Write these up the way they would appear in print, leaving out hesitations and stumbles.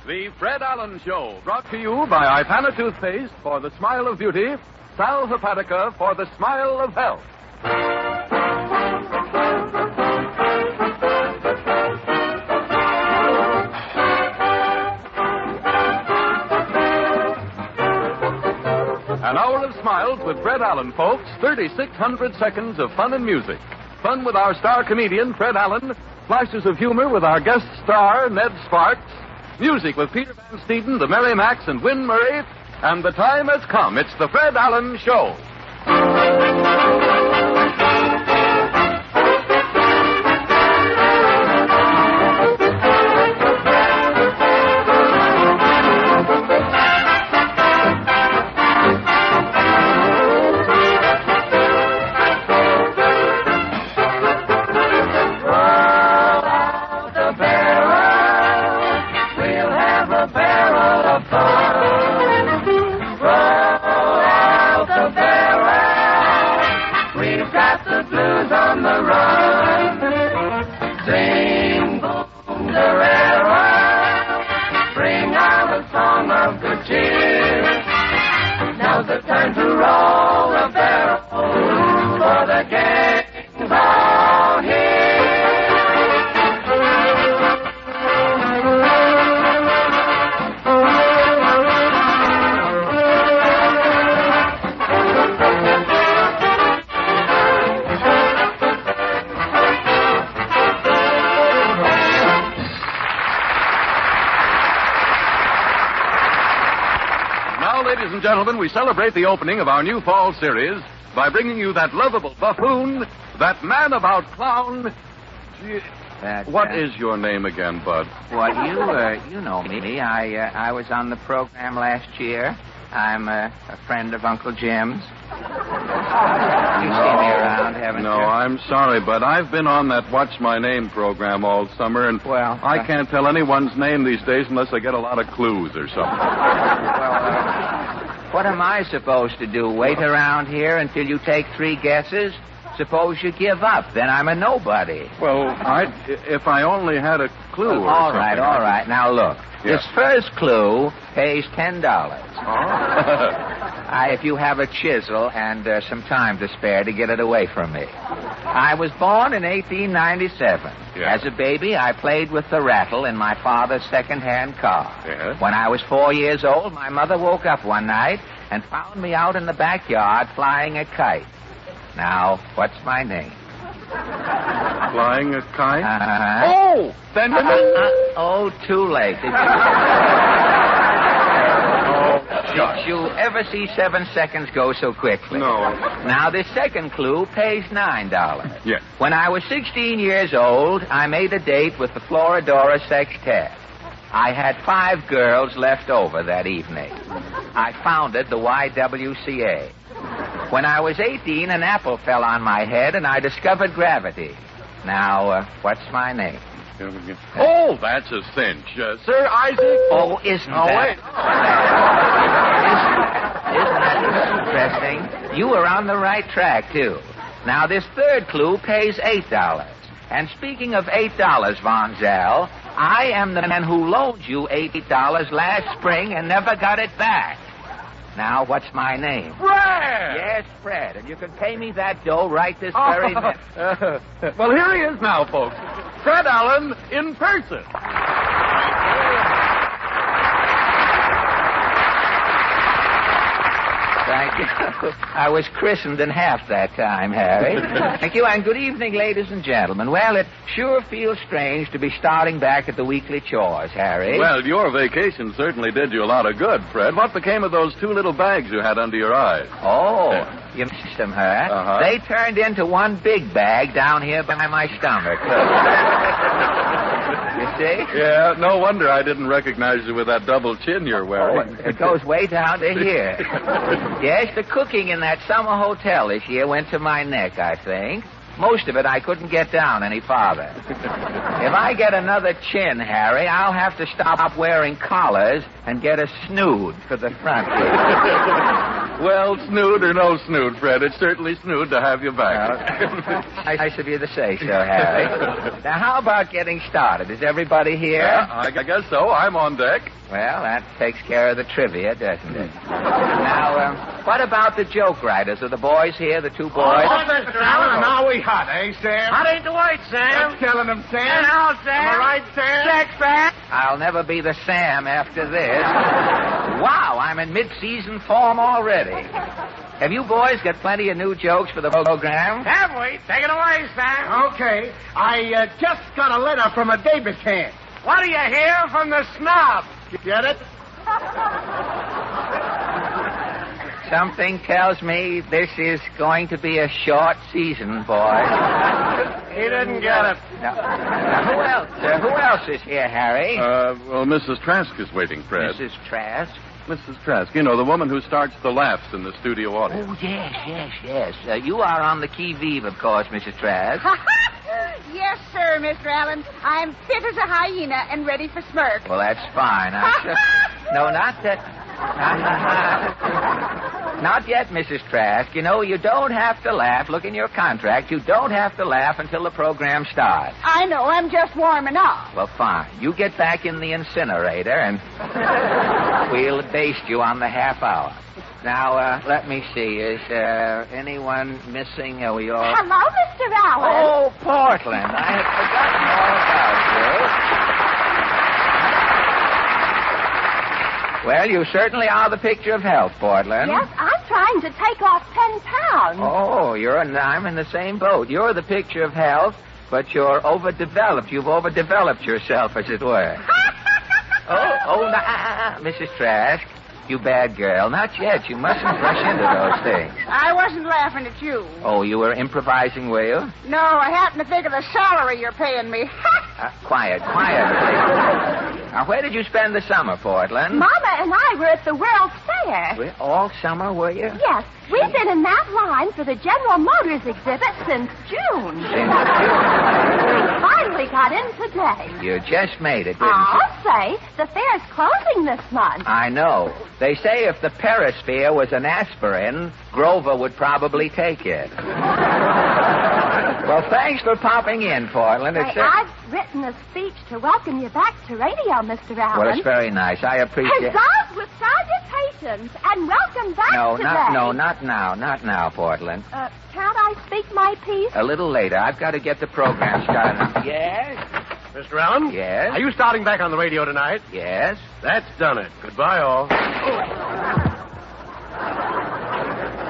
The Fred Allen Show, brought to you by Ipana Toothpaste for the smile of beauty, Sal Hepatica for the smile of health. An hour of smiles with Fred Allen, folks. 3,600 seconds of fun and music. Fun with our star comedian, Fred Allen. Flashes of humor with our guest star, Ned Sparks. Music with Peter Van Steeden, the Merry Macs, and Win Murray. And the time has come. It's the Fred Allen Show. Now's the time to roll a barrel for the gang's all here. Ladies and gentlemen, we celebrate the opening of our new fall series by bringing you that lovable buffoon, that man-about clown. What is your name again, Bud? Well, you know me. I was on the program last year. I'm a friend of Uncle Jim's. You see me around, haven't you? No, I'm sorry, but I've been on that Watch My Name program all summer, and I can't tell anyone's name these days unless I get a lot of clues or something. What am I supposed to do? Wait around here until you take 3 guesses? Suppose you give up, then I'm a nobody. Well, if I only had a clue or all something. All right. Now, look. Yeah. This first clue pays $10. Oh. If you have a chisel and some time to spare to get it away from me. I was born in 1897. Yeah. As a baby, I played with the rattle in my father's second-hand car. Yeah. When I was 4 years old, my mother woke up one night and found me out in the backyard flying a kite. Now, what's my name? Flying a kite? Uh-huh. Oh! Then you Oh, too late. Did you ever see 7 seconds go so quickly? No. Now, this second clue pays $9. Yes. When I was 16 years old, I made a date with the Floridora Sextet. I had 5 girls left over that evening. I founded the YWCA. When I was 18, an apple fell on my head, and I discovered gravity. Now, what's my name? Oh, that's a cinch. Sir Isaac. Oh, isn't that? Wait. Isn't that interesting? You were on the right track, too. Now, this third clue pays $8. And speaking of $8, Von Zell, I am the man who loaned you $8 last spring and never got it back. Now, what's my name? Fred! Yes, Fred. And you can pay me that dough right this very minute. Well, here he is now, folks. Fred Allen in person. Thank you. I was christened in half that time, Harry. Thank you, and good evening, ladies and gentlemen. Well, it sure feels strange to be starting back at the weekly chores, Harry. Well, your vacation certainly did you a lot of good, Fred. What became of those 2 little bags you had under your eyes? Oh, you missed them, huh? Uh-huh. They turned into one big bag down here by my stomach. You see? Yeah, no wonder I didn't recognize you with that double chin you're wearing. Oh, it goes way down to here. Yes, the cooking in that summer hotel this year went to my neck, I think. Most of it I couldn't get down any farther. If I get another chin, Harry, I'll have to stop wearing collars and get a snood for the front. Well, snood or no snood, Fred, it's certainly snood to have you back. Nice of you to say so, Harry. Now, how about getting started? Is everybody here? Yeah, I guess so. I'm on deck. Well, that takes care of the trivia, doesn't it? Now, what about the joke writers? Are the boys here, the two boys? Oh, Mr. Allen, now we hot, eh, Sam? Hot ain't the white, Sam. That's telling them, Sam. Hello, Sam. Am I right, Sam? Check, Sam. I'll never be the Sam after this. Wow, I'm in mid-season form already. Have you boys got plenty of new jokes for the program? Have we? Take it away, Sam. Okay. I just got a letter from a Davis hand. What do you hear from the snob? Get it? Something tells me this is going to be a short season, boys. He didn't get it. Now, who else is here, Harry? Well, Mrs. Trask is waiting, Fred. Mrs. Trask. Mrs. Trask, you know, the woman who starts the laughs in the studio audience. Oh, yes. You are on the qui-vive, of course, Mrs. Trask. Yes, sir, Mr. Allen. I'm fit as a hyena and ready for smirk. Well, that's fine. No, not that. Not yet, Mrs. Trask. You know, you don't have to laugh. Look in your contract. You don't have to laugh until the program starts. I know. I'm just warming up. Well, fine. You get back in the incinerator, and we'll baste you on the half hour. Now, let me see. Is anyone missing? Are we all... Hello, Mr. Allen. Oh, Portland. I had forgotten all about you. Well, you certainly are the picture of health, Portland. Yes, I'm trying to take off 10 pounds. Oh, I'm in the same boat. You're the picture of health, but you're overdeveloped. You've overdeveloped yourself, as it were. Mrs. Trask, you bad girl. Not yet. You mustn't rush into those things. I wasn't laughing at you. Oh, you were improvising, were you? No, I happened to think of the salary you're paying me. Quiet. Now, where did you spend the summer, Portland? Mama and I were at the World's Fair. All summer, were you? Yes. We've been in that line for the General Motors exhibit since June. We finally got in today. You just made it, didn't you? I'll say, the fair's closing this month. I know. They say if the Perisphere was an aspirin, Grover would probably take it. Well, thanks for popping in, Portland. I've written a speech to welcome you back to radio, Mr. Allen. Well, it's very nice. I appreciate... Huzzahs with salutations, and welcome back today. Not now, Portland. Can't I speak my piece? A little later. I've got to get the program started. Yes? Mr. Allen? Yes? Are you starting back on the radio tonight? Yes? That's done it. Goodbye, all.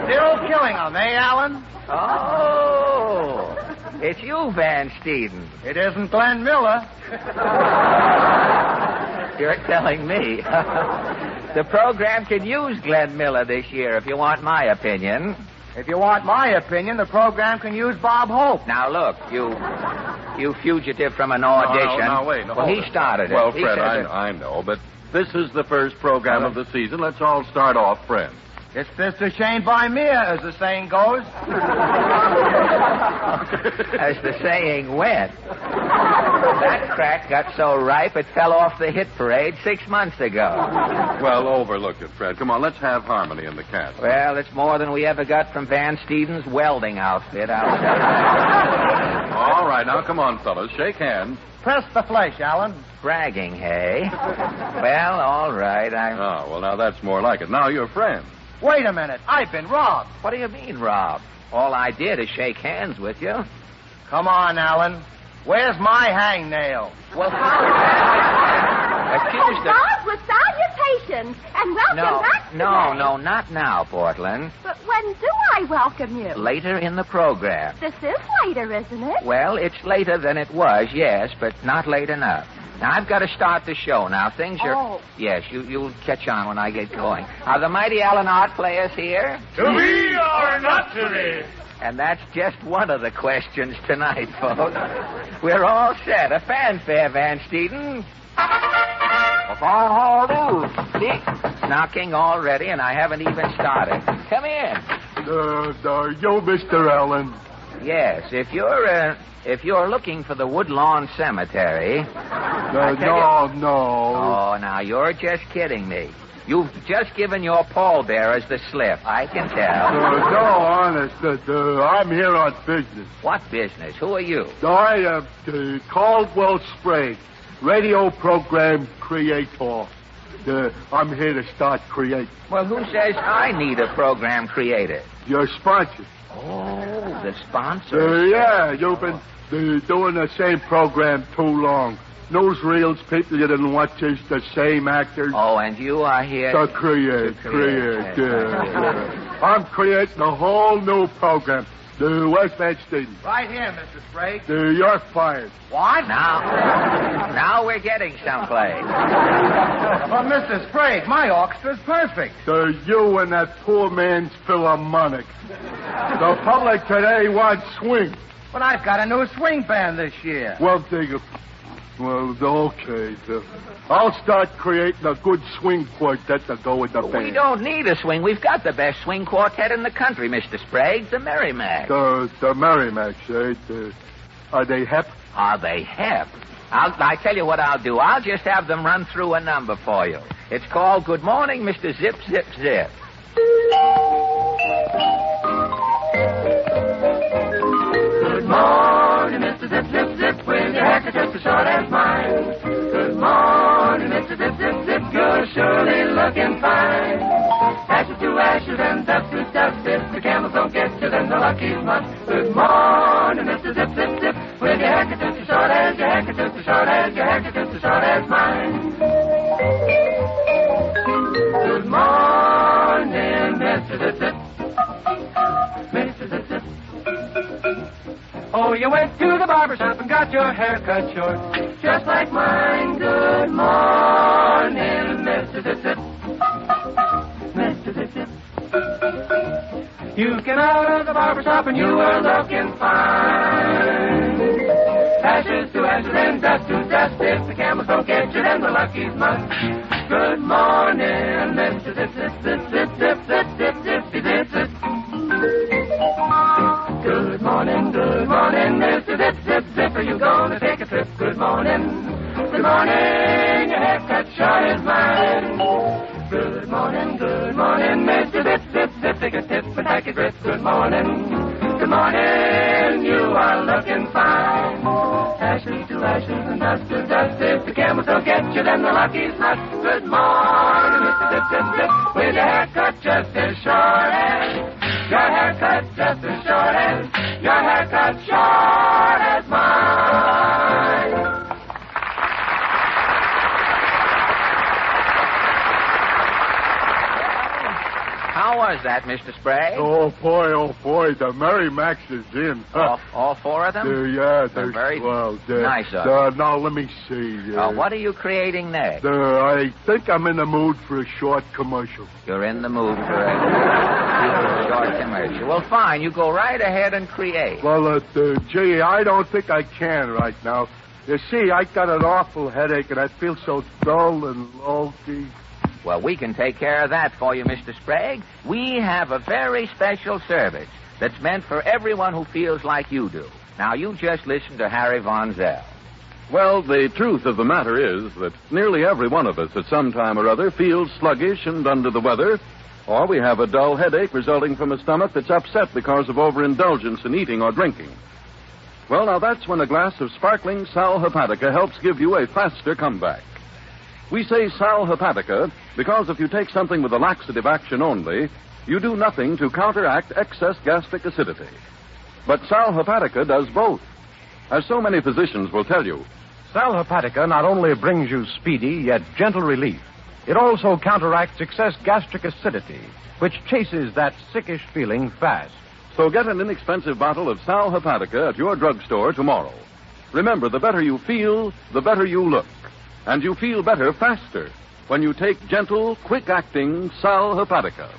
Still killing them, eh, Allen? Oh, it's you, Van Steeden. It isn't Glenn Miller. You're telling me. The program can use Glenn Miller this year, if you want my opinion. If you want my opinion, the program can use Bob Hope. Now, look, you fugitive from an audition. No, wait. Well, he started it. Well, He Fred, said I know, but this is the first program of the season. Let's all start off friends. It's this a shame by me, as the saying goes. As the saying went. That crack got so ripe it fell off the hit parade 6 months ago. Well, overlook it, Fred. Come on, let's have harmony in the cast. Well, it's more than we ever got from Van Steeden's welding outfit. I'll tell you. All right, now come on, fellas. Shake hands. Press the flesh, Allen. Bragging, hey? Well, all right. Oh, well, now that's more like it. Now you're friends. Wait a minute. I've been robbed. What do you mean, Rob? All I did is shake hands with you. Come on, Allen. Where's my hangnail? Well, how is that? Accused of... Huzzahs with salutations, and welcome back today. No, not now, Portland. But when do I welcome you? Later in the program. This is later, isn't it? Well, it's later than it was, yes, but not late enough. Now, I've got to start the show now. Things are... Oh. Yes, you'll catch on when I get going. Are the mighty Allen Art players here? To be or not to be? And that's just one of the questions tonight, folks. We're all set. A fanfare, Van Steeden. See? Knocking already, and I haven't even started. Come in. Yo, Mr. Allen. Yes, if you're looking for the Woodlawn Cemetery... No. Oh, now, you're just kidding me. You've just given your pallbearers the slip, I can tell. No, honest. I'm here on business. What business? Who are you? I am Caldwell Sprague, radio program creator. I'm here to start creating. Well, who says I need a program created? Your sponsor. Oh, the sponsor. Yeah, you've been doing the same program too long. Newsreels, people you didn't watch is the same actors. Oh, and you are here to create. Yeah. I'm creating a whole new program. Where's Van Steeden? Right here, Mr. Sprague. You're fired. What? Now we're getting someplace. Well, Mr. Sprague, my orchestra's perfect. You and that poor man's Philharmonic. The public today wants swing. But I've got a new swing band this year. Well, okay. I'll start creating a good swing quartet to go with the band. We don't need a swing. We've got the best swing quartet in the country, Mr. Sprague, the Merrimack. The Merrimack, eh? Are they hep? Are they hep? I tell you what I'll do. I'll just have them run through a number for you. It's called Good Morning, Mr. Zip, Zip, Zip. Good morning, Mr. Zip, Zip, Zip, with your haircut just as short as mine. Good morning, Mr. Zip, Zip, Zip, you're surely looking fine. Ashes to ashes and dust to dust, if the camels don't get you, then the luckies must. Good morning, Mr. Zip, Zip, Zip, with your haircut just as short as your haircut just as short as your haircut just as short as mine. Good morning, Mr. Zip, Zip, Mr. Zip, Zip. Oh, you went to the barber shop and got your hair cut short, just like mine. Good morning, Mr. Zip Zip. Mr. Zip Zip. You came out of the barber shop and you were looking fine. Ashes to ashes and dust to dust. If the camels don't get you, then the luckies must. Good morning, Mr. Zip Zip Zip Zip Zip Zip Zip Zip Zip Zip. Good morning, Mr. Zip, Zip, Zip. Are you gonna take a trip? Good morning, your haircut short as mine. Good morning, Mr. Zip, Zip, Zip. Take a tip and take a grip. Good morning, you are looking fine. Ashes to ashes and dust to dust. If the camels don't get you, then the luckies must. Good morning, Mr. Zip, Zip, Zip. With your haircut just as short as. Your haircut just as short as, your haircut short as mine. How was that, Mr. Sprague? Oh, boy, the Merrimax is in. All four of them? Yeah, they're very well. nice of them. Now, let me see. What are you creating next? I think I'm in the mood for a short commercial. You're in the mood for a short commercial. Well, fine. You go right ahead and create. Well, gee, I don't think I can right now. You see, I got an awful headache, and I feel so dull and low-key. Well, we can take care of that for you, Mr. Sprague. We have a very special service that's meant for everyone who feels like you do. Now, you just listen to Harry Von Zell. Well, the truth of the matter is that nearly every one of us at some time or other feels sluggish and under the weather, or we have a dull headache resulting from a stomach that's upset because of overindulgence in eating or drinking. Well, now that's when a glass of sparkling Sal Hepatica helps give you a faster comeback. We say Sal Hepatica because if you take something with a laxative action only, you do nothing to counteract excess gastric acidity. But Sal Hepatica does both. As so many physicians will tell you, Sal Hepatica not only brings you speedy yet gentle relief, it also counteracts excess gastric acidity, which chases that sickish feeling fast. So get an inexpensive bottle of Sal Hepatica at your drugstore tomorrow. Remember, the better you feel, the better you look. And you feel better faster when you take gentle, quick-acting Sal Hepatica.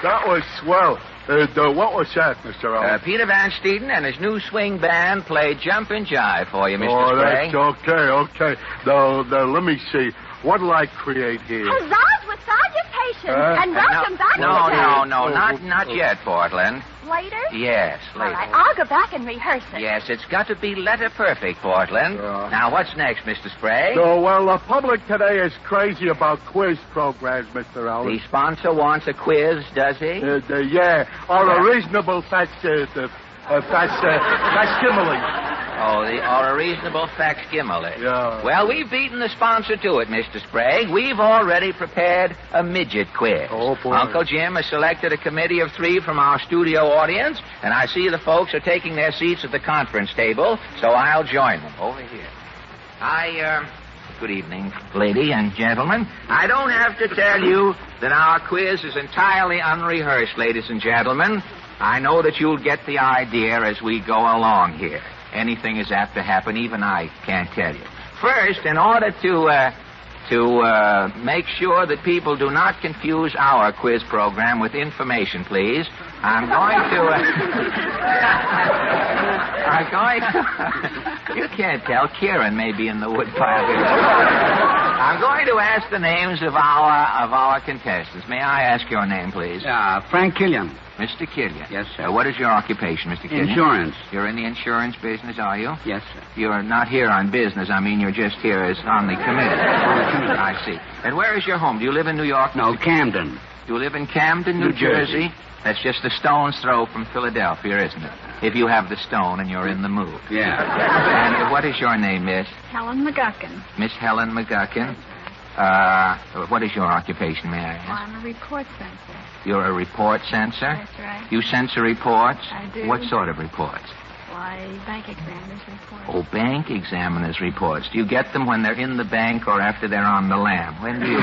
That was swell. What was that, Mr. Allen? Peter Van Steeden and his new swing band played Jump and Jive for you, Mr. Sprague. That's okay. Now, let me see. What'll I create here? Huzzahs with salutations, and welcome back to the not yet, Portland. Later? Yes, later. All right, I'll go back and rehearse it. Yes, it's got to be letter perfect, Portland. Now, what's next, Mr. Sprague? Well, the public today is crazy about quiz programs, Mr. Allen. The sponsor wants a quiz, does he? Yeah, or a reasonable facsimile. Or a reasonable facsimile. Yeah. Well, we've beaten the sponsor to it, Mr. Sprague. We've already prepared a midget quiz. Oh, boy. Uncle Jim has selected a committee of 3 from our studio audience, and I see the folks are taking their seats at the conference table, so I'll join them over here. Good evening, lady and gentlemen. I don't have to tell you that our quiz is entirely unrehearsed, ladies and gentlemen. I know that you'll get the idea as we go along here. Anything is apt to happen, even I can't tell you. First, in order to make sure that people do not confuse our quiz program with information, please, I'm going to... You can't tell. Kieran may be in the woodpile here. I'm going to ask the names of our contestants. May I ask your name, please? Frank Killian. Mr. Killian. Yes, sir. What is your occupation, Mr. Killian? Insurance. You're in the insurance business, are you? Yes, sir. You're not here on business. I mean, you're just here as on the committee. I see. And where is your home? Do you live in New York? No, Camden. Do you live in Camden, New Jersey? That's just a stone's throw from Philadelphia, isn't it? If you have the stone and you're in the mood. Yeah. And what is your name, miss? Helen McGuckin. Miss Helen McGuckin. What is your occupation, may I ask? Well, I'm a report censor. You're a report censor? That's right. You censor reports? I do. What sort of reports? Why, bank examiners reports. Oh, bank examiners reports. Do you get them when they're in the bank or after they're on the lam? When do you...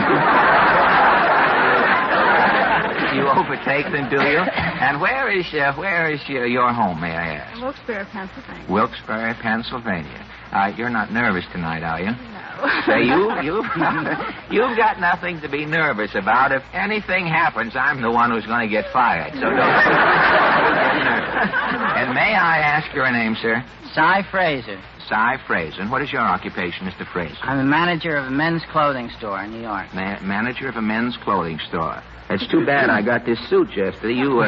You overtake them, do you? And where is your home, may I ask? Wilkes-Barre, Pennsylvania. Wilkes-Barre, Pennsylvania. You're not nervous tonight, are you? No. Say, you've got nothing to be nervous about. If anything happens, I'm the one who's going to get fired. So don't get nervous. And may I ask your name, sir? Cy Fraser. Cy Fraser. And what is your occupation, Mr. Fraser? I'm a manager of a men's clothing store in New York. Manager of a men's clothing store. It's too bad I got this suit yesterday. You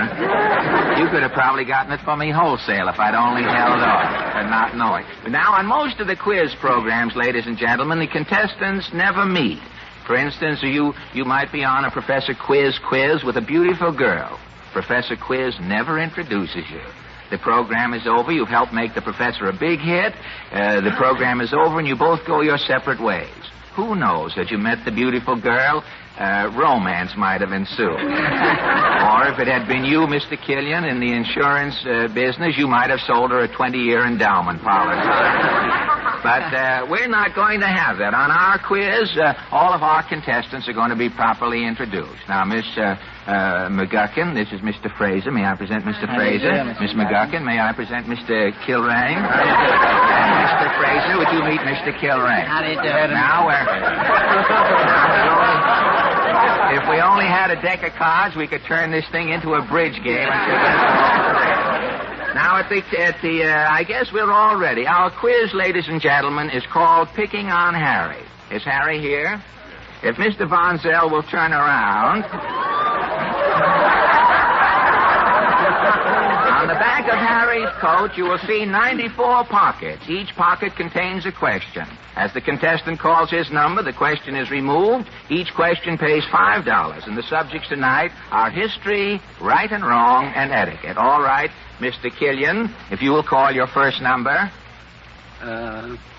could have probably gotten it for me wholesale if I'd only held off and not knowing. But now, on most of the quiz programs, ladies and gentlemen, the contestants never meet. For instance, you might be on a Professor Quiz with a beautiful girl. Professor Quiz never introduces you. The program is over. You've helped make the professor a big hit. The program is over, and you both go your separate ways. Who knows? Had you met the beautiful girl, romance might have ensued. Or if it had been you, Mr. Killian, in the insurance business, you might have sold her a 20-year endowment policy. But we're not going to have that. On our quiz, all of our contestants are going to be properly introduced. Now, Miss McGuckin, this is Mr. Fraser. May I present Mr. Fraser? Miss McGuckin, may I present Mr. Kilrain? And Mr. Fraser, would you meet Mr. Kilrain? How do you do? Now, if we only had a deck of cards, we could turn this thing into a bridge game. Now, I guess we're all ready. Our quiz, ladies and gentlemen, is called Picking on Harry. Is Harry here? If Mr. Von Zell will turn around. On the back of Harry's coat, you will see 94 pockets. Each pocket contains a question. As the contestant calls his number, the question is removed. Each question pays $5. And the subjects tonight are history, right and wrong, and etiquette. All right, Mr. Killian, if you will call your first number.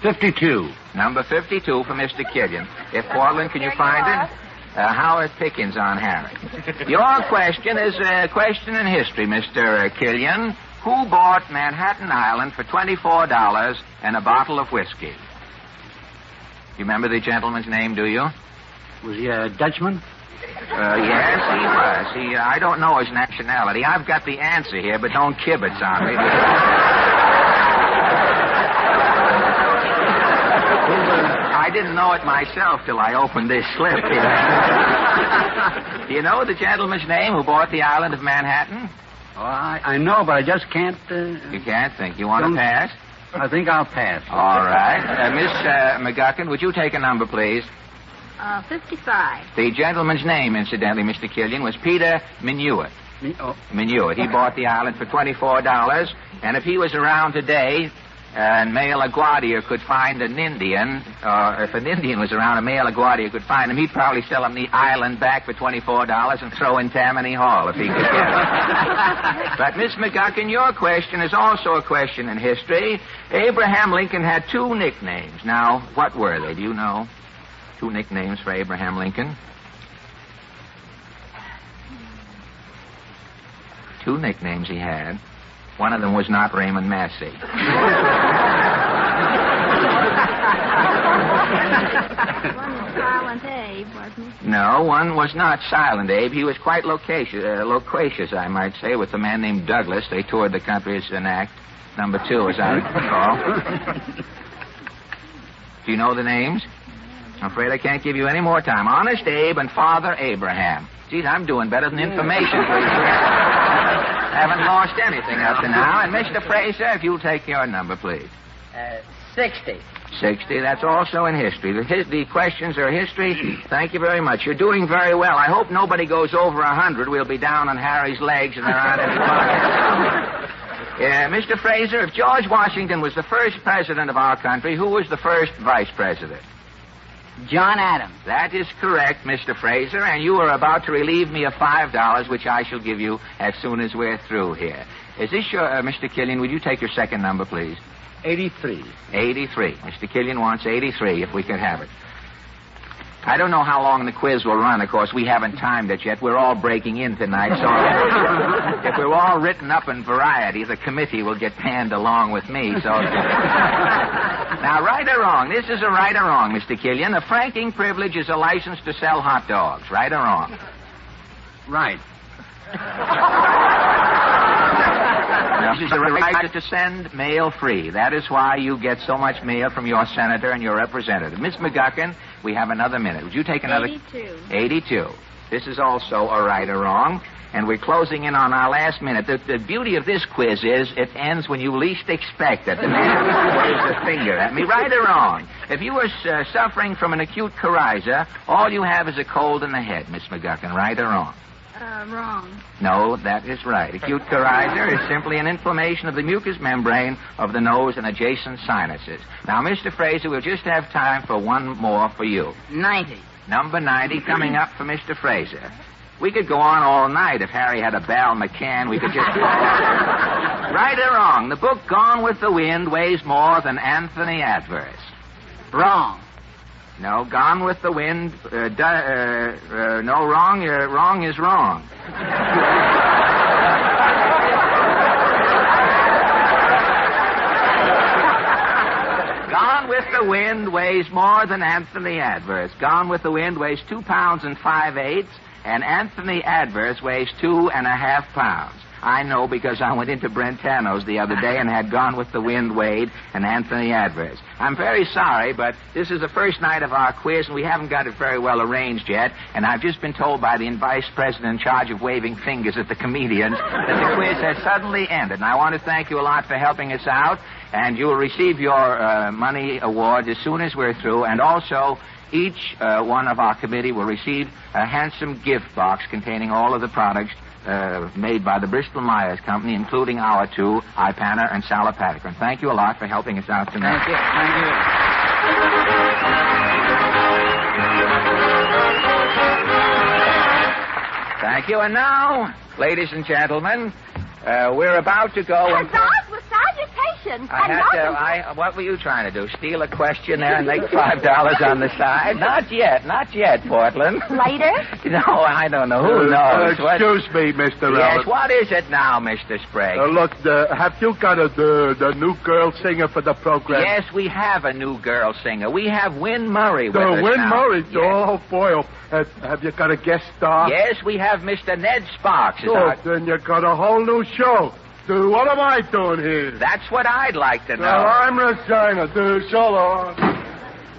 52. Number 52 for Mr. Killian. If Portland, can you find it? Howard Pickens on Harry. Your question is a question in history, Mr. Killian. Who bought Manhattan Island for $24 and a bottle of whiskey? You remember the gentleman's name, do you? Was he a Dutchman? Yes, he was. I don't know his nationality. I've got the answer here, but don't kibitz on me. I didn't know it myself till I opened this slip here. Do you know the gentleman's name who bought the island of Manhattan? Oh, I know, but I just can't... You can't think. You want to pass? I think I'll pass. All right. Miss McGuckin, would you take a number, please? 55. The gentleman's name, incidentally, Mr. Killian, was Peter Minuit. Minuit. He bought the island for $24, and if he was around today, and male LaGuardia could find an Indian, or if an Indian was around, a male LaGuardia could find him, he'd probably sell him the island back for $24 and throw in Tammany Hall if he could get it. But, Miss McGuckin, your question is also a question in history. Abraham Lincoln had two nicknames. Now, what were they? Do you know? Two nicknames for Abraham Lincoln. Two nicknames he had. One of them was not Raymond Massey. One was Silent Abe, wasn't it? No, one was not Silent Abe. He was quite loquacious, I might say, with a man named Douglas. They toured the country as an act. Number 2, as I recall. Do you know the names? I'm afraid I can't give you any more time. Honest Abe and Father Abraham. Geez, I'm doing better than information, please. Haven't lost anything up to now. And Mr. Fraser, if you'll take your number, please. 60. 60. That's also in history. The questions are history. Thank you very much. You're doing very well. I hope nobody goes over 100. We'll be down on Harry's legs and there aren't any pockets. Mr. Fraser, if George Washington was the first president of our country, who was the first vice president? John Adams. That is correct, Mr. Fraser, and you are about to relieve me of $5, which I shall give you as soon as we're through here. Is this your, Mr. Killian, would you take your second number, please? 83. 83. Mr. Killian wants 83, if we could have it. I don't know how long the quiz will run. Of course, we haven't timed it yet. We're all breaking in tonight, so if we're all written up in Variety, the committee will get panned along with me, so... Now, right or wrong? This is a right or wrong, Mr. Killian. A franking privilege is a license to sell hot dogs. Right or wrong? Right. This is a right to send mail free. That is why you get so much mail from your senator and your representative. Miss McGuckin, we have another minute. Would you take another... 82. 82. This is also a right or wrong. And we're closing in on our last minute. The beauty of this quiz is it ends when you least expect it. The man waves a finger at me. Right or wrong? If you were suffering from an acute coryza, all you have is a cold in the head, Miss McGuckin. Right or wrong? Wrong. No, that is right. Acute coryza is simply an inflammation of the mucous membrane of the nose and adjacent sinuses. Now, Mr. Fraser, we'll just have time for one more for you. 90. Number 90 coming up for Mr. Fraser. We could go on all night. If Harry had a Bal McCann, we could just go on. Right or wrong? The book Gone with the Wind weighs more than Anthony Adverse. Wrong. No, Gone with the Wind, no, wrong, wrong is wrong. Gone with the Wind weighs more than Anthony Adverse. Gone with the Wind weighs 2 pounds and 5/8, and Anthony Adverse weighs 2.5 pounds. I know because I went into Brentano's the other day and had Gone with the Wind weighed and Anthony Adverse. I'm very sorry, but this is the first night of our quiz, and we haven't got it very well arranged yet. And I've just been told by the vice president in charge of waving fingers at the comedians that the quiz has suddenly ended. And I want to thank you a lot for helping us out. And you will receive your money award as soon as we're through. And also, each one of our committee will receive a handsome gift box containing all of the products made by the Bristol-Myers Company, including our two, Ipana and Salopatacrin. Thank you a lot for helping us out tonight. Thank you. Thank you. Thank you. And now, ladies and gentlemen, we're about to go... Huzzahs with salutations. question. What were you trying to do? Steal a question there and make $5 on the side? Not yet, Portland. Later? No, I don't know. Who knows? Excuse me, Mr. Allen. Yes, what is it now, Mr. Sprague? Look, have you got the new girl singer for the program? Yes, we have a new girl singer. We have Win Murray with us Win now. Murray? Yes. Oh, boy. Have you got a guest star? Yes, we have Mr. Ned Sparks. Then you got a whole new show. What am I doing here? That's what I'd like to know. Well, I'm resigning. So long.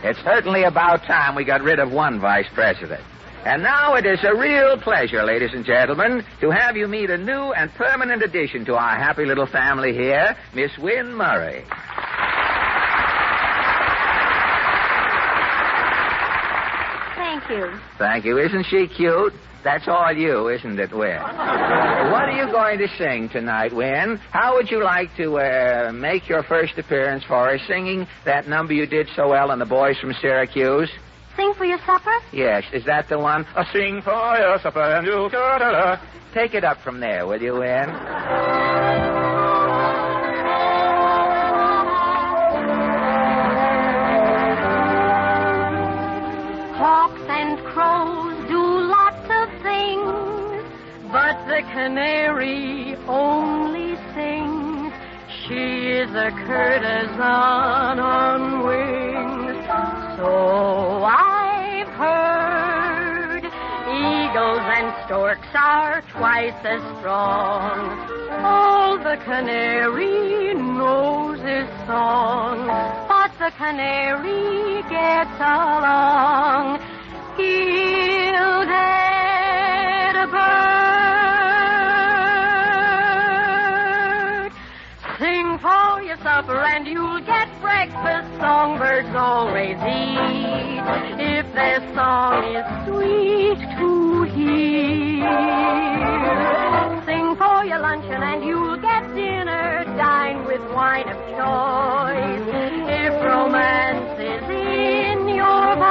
It's certainly about time we got rid of one vice president. And now it is a real pleasure, ladies and gentlemen, to have you meet a new and permanent addition to our happy little family here, Miss Win Murray. Thank you. Thank you. Isn't she cute? That's all you, isn't it, Win? What are you going to sing tonight, Win? How would you like to make your first appearance for us, singing that number you did so well on The Boys from Syracuse? Sing for your supper? Yes, is that the one? Sing for your supper and you'll... Take it up from there, will you, Win? Hawks and crows do lots of things, but the canary only sings. She is a courtesan on wings. So I've heard eagles and storks are twice as strong. All the canary knows is song, but the canary gets along. He'll get a bird. Sing for your supper and you'll get breakfast. Songbirds always eat if their song is sweet to hear. Sing for your luncheon and you'll get dinner. Dine with wine of choice if romance is in your voice.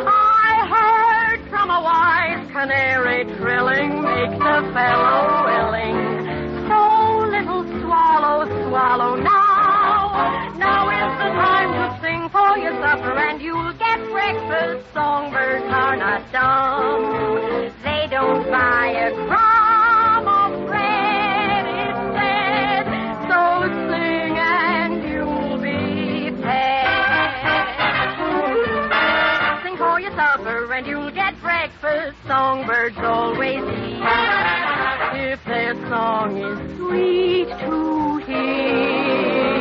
I heard from a wise canary trilling makes a fellow willing. So little swallow, swallow now. Now is the time to sing for your supper and you'll get breakfast. Songbirds are not dumb. They don't buy a crumb of bread instead. So sing and you'll be fed. Sing for your supper and you'll get breakfast. Songbirds always eat if their song is sweet to hear.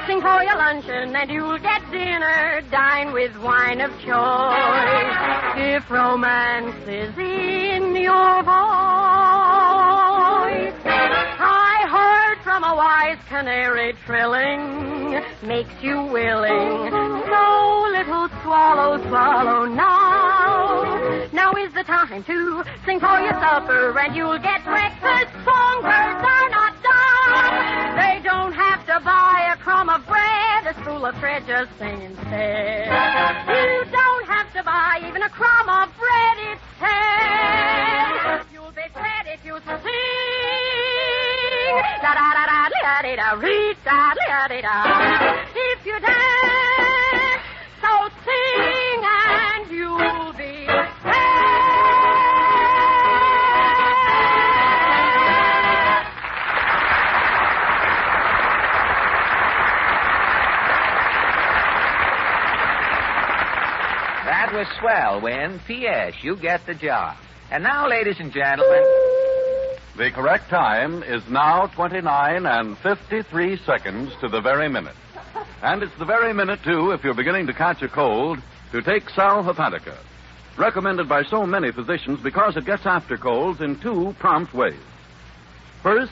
Sing for your luncheon and you'll get dinner. Dine with wine of choice if romance is in your voice. I heard from a wise canary trilling makes you willing. So little swallow, swallow now. Now is the time to sing for your supper and you'll get breakfast. Songbirds are not dumb. They don't have to buy a crumb of bread, a spool of thread, just sing instead. You don't have to buy even a crumb of bread, it's said. You'll be fed if you sing. Da-da-da-da-da-da-da-da-da-da. If you dance, so sing and you'll be fed. That was swell, Win. P.S. You get the job. And now, ladies and gentlemen... The correct time is now 29 and 53 seconds to the very minute. And it's the very minute, too, if you're beginning to catch a cold, to take Sal Hepatica. Recommended by so many physicians because it gets after colds in two prompt ways. First,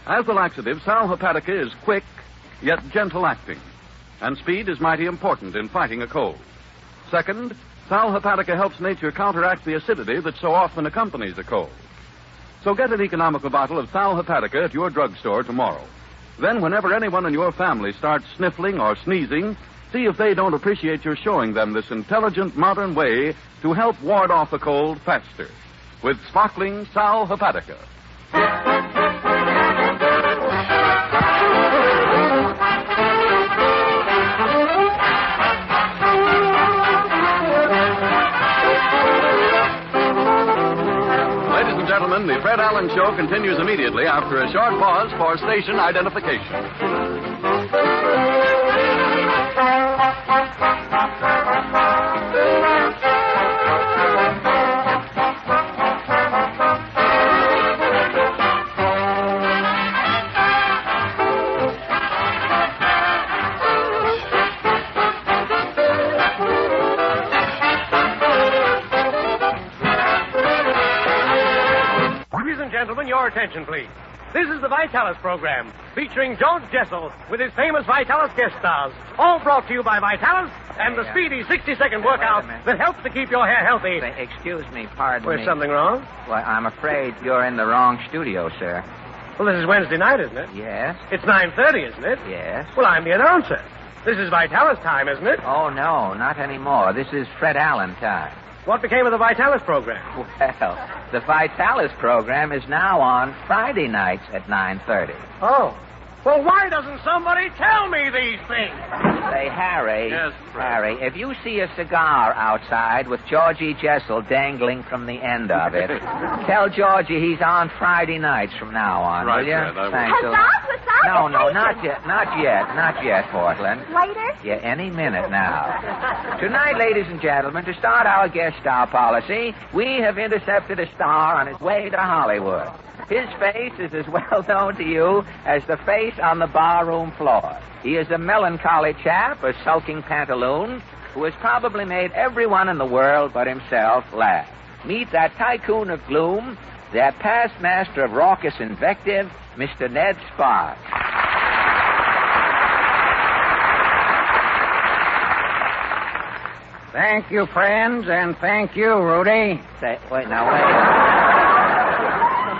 as a laxative, Sal Hepatica is quick, yet gentle acting. And speed is mighty important in fighting a cold. Second, Sal Hepatica helps nature counteract the acidity that so often accompanies a cold. So get an economical bottle of Sal Hepatica at your drugstore tomorrow. Then, whenever anyone in your family starts sniffling or sneezing, see if they don't appreciate your showing them this intelligent, modern way to help ward off a cold faster. With sparkling Sal Hepatica. the Fred Allen Show continues immediately after a short pause for station identification. Ladies and gentlemen, your attention, please. This is the Vitalis program, featuring George Jessel with his famous Vitalis guest stars. All brought to you by Vitalis and the speedy 60-second workout that helps to keep your hair healthy. Excuse me, pardon me. Was something wrong? Well, I'm afraid you're in the wrong studio, sir. Well, this is Wednesday night, isn't it? Yes? It's 9:30, isn't it? Yes. Well, I'm the announcer. This is Vitalis time, isn't it? Oh, no, not anymore. This is Fred Allen time. What became of the Vitalis program? Well, the Vitalis program is now on Friday nights at 9:30. Oh. Well, why doesn't somebody tell me these things? Say, Harry. Yes, Fred. Harry, if you see a cigar outside with Georgie Jessel dangling from the end of it, tell Georgie he's on Friday nights from now on, Right, will you? Fred, I will. Thanks a lot. No, not yet, Portland. Later? Yeah, any minute now. Tonight, ladies and gentlemen, to start our guest star policy, we have intercepted a star on his way to Hollywood. His face is as well known to you as the face on the barroom floor. He is a melancholy chap, a sulking pantaloon, who has probably made everyone in the world but himself laugh. Meet that tycoon of gloom, that past master of raucous invective, Mr. Ned Sparks. Thank you, friends, and thank you, Rudy. Wait.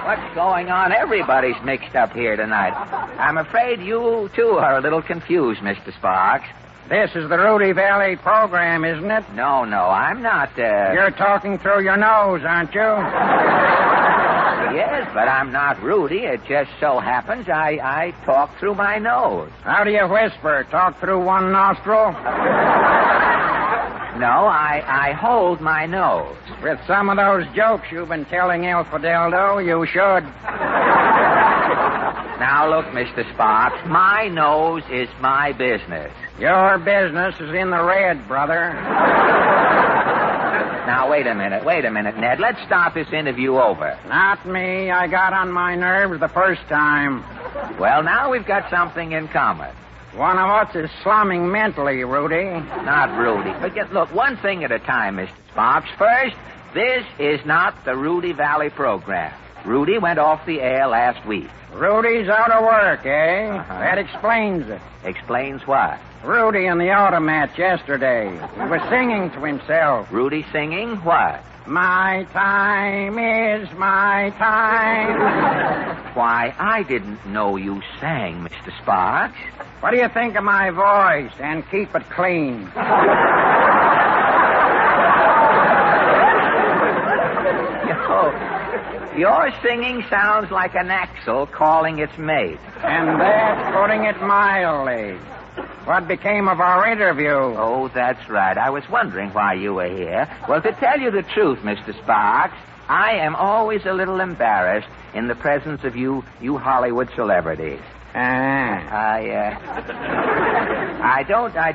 What's going on? Everybody's mixed up here tonight. I'm afraid you, too, are a little confused, Mr. Sparks. This is the Rudy Valley program, isn't it? No, I'm not, You're talking through your nose, aren't you? Yes, but I'm not Rudy. It just so happens I talk through my nose. How do you whisper? Talk through one nostril? No, I hold my nose. With some of those jokes you've been telling El Fideldo, you should. Now, look, Mr. Sparks, my nose is my business. Your business is in the red, brother. Now, wait a minute, Ned. Let's start this interview over. Not me. I got on my nerves the first time. Well, now we've got something in common. One of us is slumming mentally, Rudy. Not Rudy. Look, one thing at a time, Mr. Sparks. First, this is not the Rudy Valley program. Rudy went off the air last week. Rudy's out of work, eh? Uh-huh. That explains it. Explains what? Rudy in the auto match yesterday. He was singing to himself. Rudy singing what? My time is my time. Why, I didn't know you sang, Mr. Sparks. What do you think of my voice? And keep it clean. Your singing sounds like an axle calling its mate. And that's putting it mildly. What became of our interview? Oh, that's right. I was wondering why you were here. Well, to tell you the truth, Mr. Sparks, I am always a little embarrassed in the presence of you Hollywood celebrities. I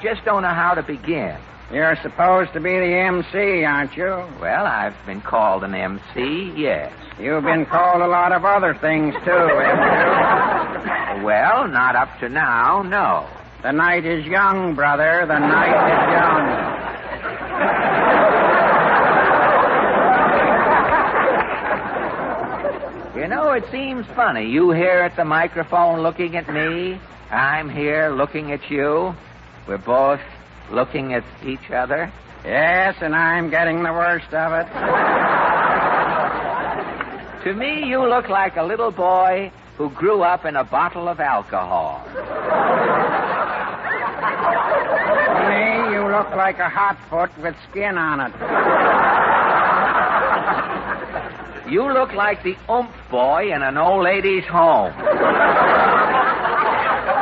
just don't know how to begin. You're supposed to be the MC, aren't you? Well, I've been called an MC, yes. You've been called a lot of other things, too, haven't you? Well, not up to now, no. The night is young, brother. The night is young. You know, it seems funny. You here at the microphone looking at me. I'm here looking at you. We're both looking at each other. Yes, and I'm getting the worst of it. To me, you look like a little boy who grew up in a bottle of alcohol. To me, you look like a hot foot with skin on it. You look like the oomph boy in an old lady's home.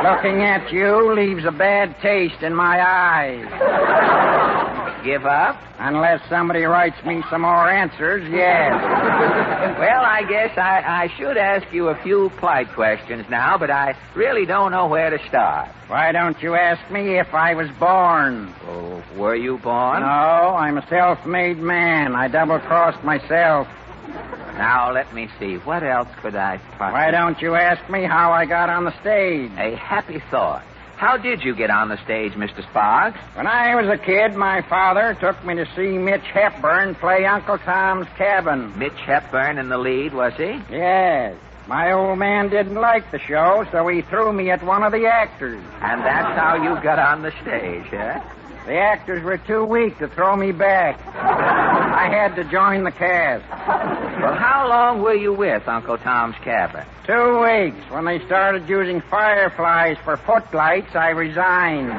Looking at you leaves a bad taste in my eyes. Give up? Unless somebody writes me some more answers, yes. Well, I guess I should ask you a few polite questions now, but I really don't know where to start. Why don't you ask me if I was born? Oh, were you born? No, I'm a self-made man. I double-crossed myself. Now, let me see. What else could I possibly... Why don't you ask me how I got on the stage? A happy thought. How did you get on the stage, Mr. Sparks? When I was a kid, my father took me to see Mitch Hepburn play Uncle Tom's Cabin. Mitch Hepburn in the lead, was he? Yes. My old man didn't like the show, so he threw me at one of the actors. And that's how you got on the stage, huh? The actors were too weak to throw me back. I had to join the cast. Well, how long were you with Uncle Tom's Cabin? 2 weeks. When they started using fireflies for footlights, I resigned.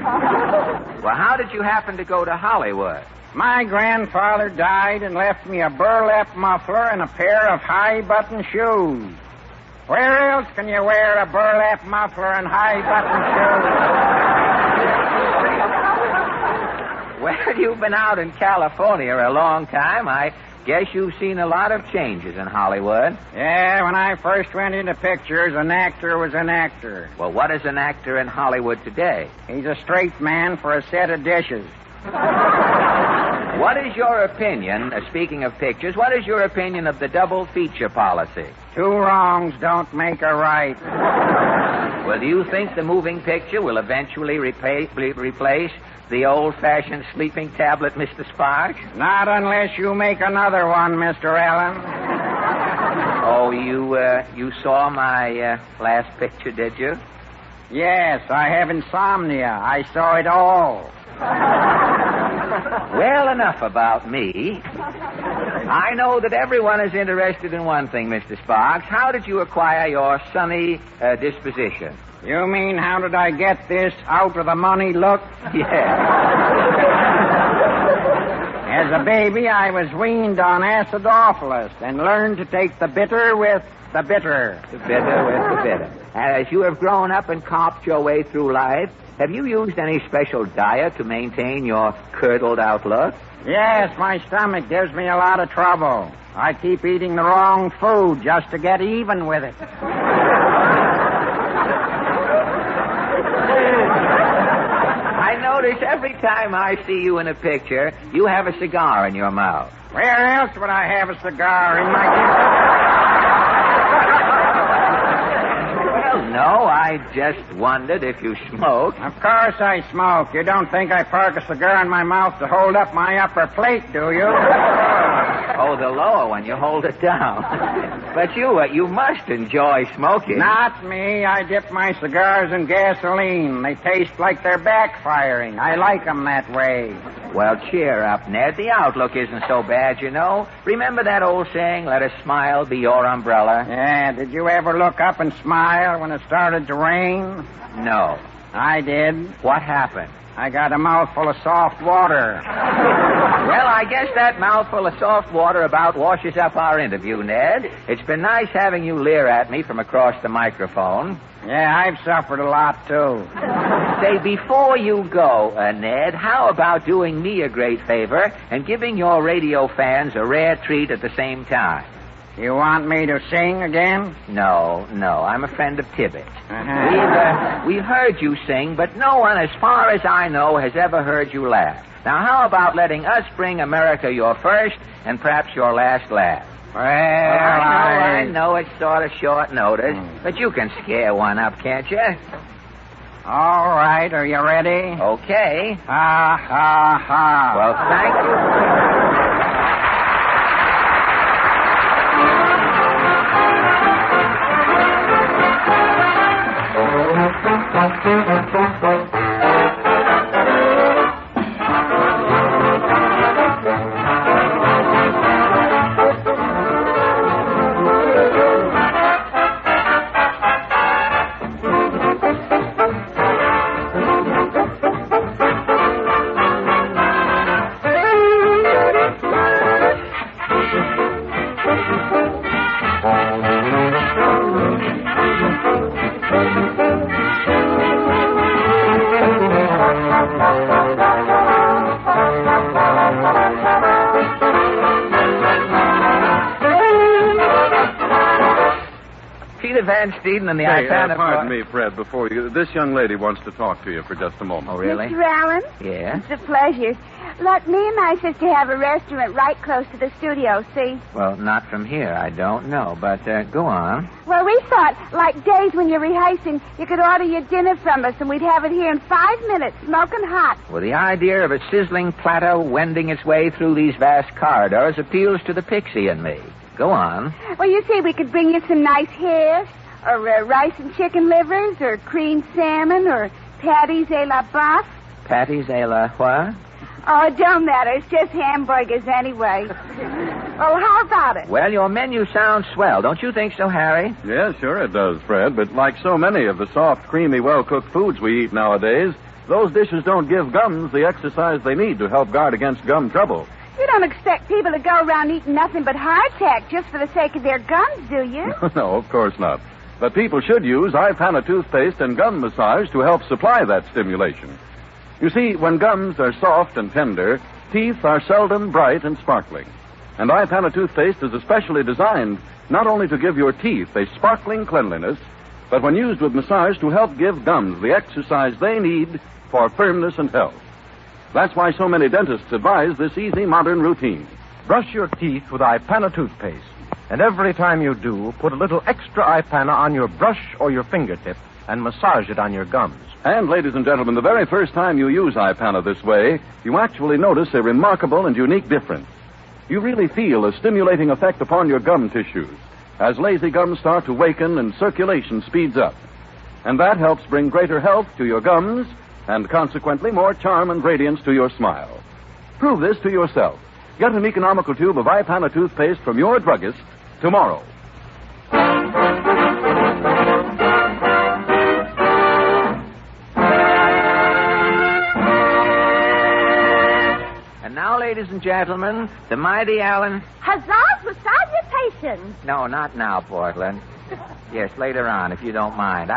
Well, how did you happen to go to Hollywood? My grandfather died and left me a burlap muffler and a pair of high-button shoes. Where else can you wear a burlap muffler and high-button shoes? Well, you've been out in California a long time. I guess you've seen a lot of changes in Hollywood. Yeah, when I first went into pictures, an actor was an actor. Well, what is an actor in Hollywood today? He's a straight man for a set of dishes. What is your opinion, speaking of pictures, what is your opinion of the double feature policy? 2 wrongs don't make a right. Well, do you think the moving picture will eventually replace the old-fashioned sleeping tablet, Mr. Sparks? Not unless you make another one, Mr. Allen. Oh, you saw my last picture, did you? Yes, I have insomnia. I saw it all. Well, enough about me. I know that everyone is interested in one thing, Mr. Sparks. How did you acquire your sunny disposition? You mean, how did I get this out-of-the-money look? Yes. As a baby, I was weaned on acidophilus and learned to take the bitter with the bitter. The bitter with the bitter. And as you have grown up and copped your way through life, have you used any special diet to maintain your curdled outlook? Yes, my stomach gives me a lot of trouble. I keep eating the wrong food just to get even with it. I notice every time I see you in a picture, you have a cigar in your mouth. Where else would I have a cigar in my... No, I just wondered if you smoke. Of course I smoke. You don't think I park a cigar in my mouth to hold up my upper plate, do you? Oh, the lower one. You hold it down. But you must enjoy smoking. Not me. I dip my cigars in gasoline. They taste like they're backfiring. I like them that way. Well, cheer up, Ned. The outlook isn't so bad, you know. Remember that old saying, let a smile be your umbrella? Yeah, did you ever look up and smile when it started to rain? No. I did. What happened? I got a mouthful of soft water. Well, I guess that mouthful of soft water about washes up our interview, Ned. It's been nice having you leer at me from across the microphone. Yeah, I've suffered a lot, too. Say, before you go, Ned, how about doing me a great favor and giving your radio fans a rare treat at the same time? You want me to sing again? No. I'm a friend of Tibbetts. Uh-huh. We've heard you sing, but no one, as far as I know, has ever heard you laugh. Now, how about letting us bring America your first and perhaps your last laugh? Well, I know it's sort of short notice, but you can scare one up, can't you? All right, are you ready? Okay. Ha, ha, ha. Well, thank you. Van Steeden and the Hey, Ipana... pardon me, Fred, before you... This young lady wants to talk to you for just a moment. Oh, really? Mr. Allen? Yeah? It's a pleasure. Look, me and my sister have a restaurant right close to the studio, see? Well, not from here. I don't know, but go on. Well, we thought, like days when you're rehearsing, you could order your dinner from us and we'd have it here in 5 minutes, smoking hot. Well, the idea of a sizzling platter wending its way through these vast corridors appeals to the pixie in me. Go on. Well, you see, we could bring you some nice hash, or rice and chicken livers, or creamed salmon, or patties a la boeuf. Patties a la what? Oh, it don't matter. It's just hamburgers anyway. Well, how about it? Well, your menu sounds swell. Don't you think so, Harry? Yeah, sure it does, Fred. But like so many of the soft, creamy, well-cooked foods we eat nowadays, those dishes don't give gums the exercise they need to help guard against gum trouble. You don't expect people to go around eating nothing but hardtack just for the sake of their gums, do you? No, of course not. But people should use Ipana toothpaste and gum massage to help supply that stimulation. You see, when gums are soft and tender, teeth are seldom bright and sparkling. And Ipana toothpaste is especially designed not only to give your teeth a sparkling cleanliness, but when used with massage to help give gums the exercise they need for firmness and health. That's why so many dentists advise this easy modern routine. Brush your teeth with Ipana toothpaste. And every time you do, put a little extra Ipana on your brush or your fingertip and massage it on your gums. And, ladies and gentlemen, the very first time you use Ipana this way, you actually notice a remarkable and unique difference. You really feel a stimulating effect upon your gum tissues as lazy gums start to waken and circulation speeds up. And that helps bring greater health to your gums and, consequently, more charm and radiance to your smile. Prove this to yourself. Get an economical tube of Ipana toothpaste from your druggist tomorrow. And now, ladies and gentlemen, the mighty Allen... Huzzah for salutations! No, not now, Portland. Yes, later on, if you don't mind.